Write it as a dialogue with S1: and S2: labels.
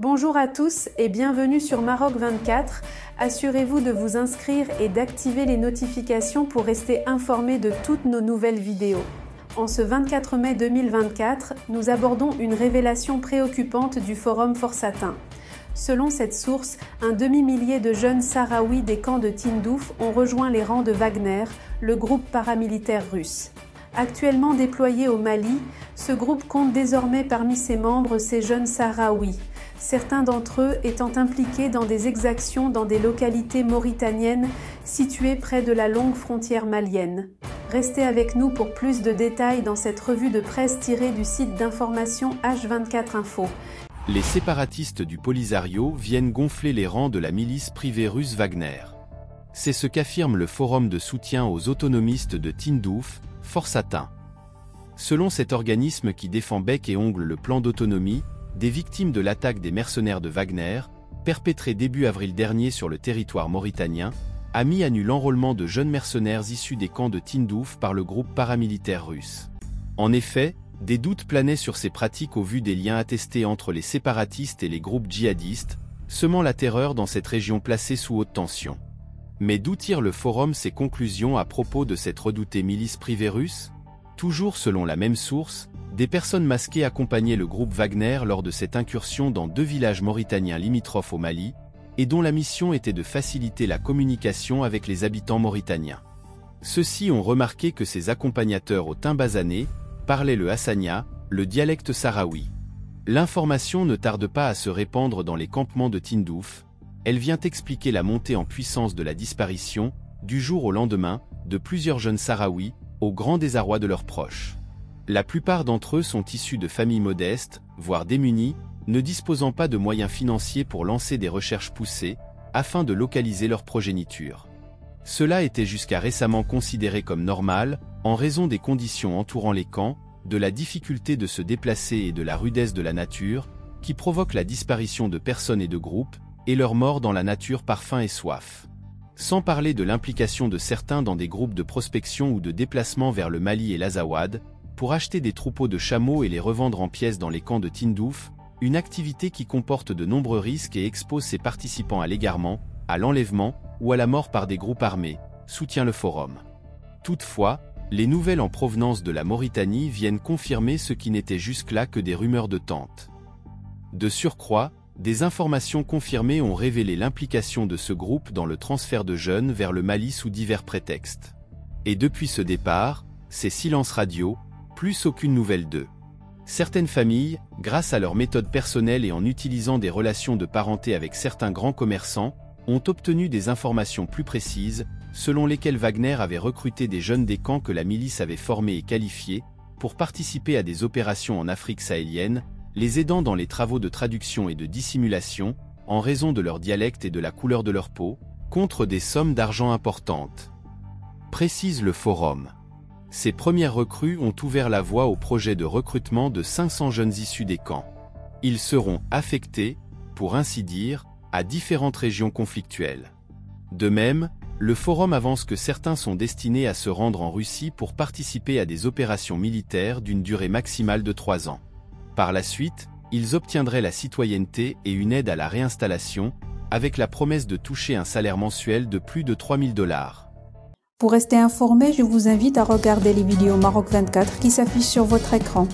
S1: Bonjour à tous et bienvenue sur Maroc 24. Assurez-vous de vous inscrire et d'activer les notifications pour rester informé de toutes nos nouvelles vidéos. En ce 24 mai 2024, nous abordons une révélation préoccupante du forum Forsatin. Selon cette source, un demi-millier de jeunes Sahraouis des camps de Tindouf ont rejoint les rangs de Wagner, le groupe paramilitaire russe. Actuellement déployé au Mali, ce groupe compte désormais parmi ses membres ces jeunes Sahraouis, certains d'entre eux étant impliqués dans des exactions dans des localités mauritaniennes situées près de la longue frontière malienne. Restez avec nous pour plus de détails dans cette revue de presse tirée du site d'information H24 Info.
S2: Les séparatistes du Polisario viennent gonfler les rangs de la milice privée russe Wagner. C'est ce qu'affirme le forum de soutien aux autonomistes de Tindouf, Forsatin. Selon cet organisme qui défend bec et ongle le plan d'autonomie, des victimes de l'attaque des mercenaires de Wagner, perpétrée début avril dernier sur le territoire mauritanien, a mis à nu l'enrôlement de jeunes mercenaires issus des camps de Tindouf par le groupe paramilitaire russe. En effet, des doutes planaient sur ces pratiques au vu des liens attestés entre les séparatistes et les groupes djihadistes, semant la terreur dans cette région placée sous haute tension. Mais d'où tire le forum ses conclusions à propos de cette redoutée milice privée russe? Toujours selon la même source, des personnes masquées accompagnaient le groupe Wagner lors de cette incursion dans deux villages mauritaniens limitrophes au Mali, et dont la mission était de faciliter la communication avec les habitants mauritaniens. Ceux-ci ont remarqué que ces accompagnateurs au teint basané parlaient le hassania, le dialecte sahraoui. L'information ne tarde pas à se répandre dans les campements de Tindouf. Elle vient expliquer la montée en puissance de la disparition, du jour au lendemain, de plusieurs jeunes Sahraouis, au grand désarroi de leurs proches. La plupart d'entre eux sont issus de familles modestes, voire démunies, ne disposant pas de moyens financiers pour lancer des recherches poussées, afin de localiser leur progéniture. Cela était jusqu'à récemment considéré comme normal, en raison des conditions entourant les camps, de la difficulté de se déplacer et de la rudesse de la nature, qui provoque la disparition de personnes et de groupes, et leur mort dans la nature par faim et soif. Sans parler de l'implication de certains dans des groupes de prospection ou de déplacement vers le Mali et l'Azawad, pour acheter des troupeaux de chameaux et les revendre en pièces dans les camps de Tindouf, une activité qui comporte de nombreux risques et expose ses participants à l'égarement, à l'enlèvement ou à la mort par des groupes armés, soutient le forum. Toutefois, les nouvelles en provenance de la Mauritanie viennent confirmer ce qui n'était jusque-là que des rumeurs de tente. De surcroît, des informations confirmées ont révélé l'implication de ce groupe dans le transfert de jeunes vers le Mali sous divers prétextes. Et depuis ce départ, c'est silence radio, plus aucune nouvelle d'eux. Certaines familles, grâce à leurs méthodes personnelles et en utilisant des relations de parenté avec certains grands commerçants, ont obtenu des informations plus précises, selon lesquelles Wagner avait recruté des jeunes des camps que la milice avait formés et qualifiés, pour participer à des opérations en Afrique sahélienne, les aidant dans les travaux de traduction et de dissimulation, en raison de leur dialecte et de la couleur de leur peau, contre des sommes d'argent importantes. Précise le forum. Ces premières recrues ont ouvert la voie au projet de recrutement de 500 jeunes issus des camps. Ils seront affectés, pour ainsi dire, à différentes régions conflictuelles. De même, le forum avance que certains sont destinés à se rendre en Russie pour participer à des opérations militaires d'une durée maximale de 3 ans. Par la suite, ils obtiendraient la citoyenneté et une aide à la réinstallation, avec la promesse de toucher un salaire mensuel de plus de 3 000 $.
S3: Pour rester informé, je vous invite à regarder les vidéos Maroc 24 qui s'affichent sur votre écran.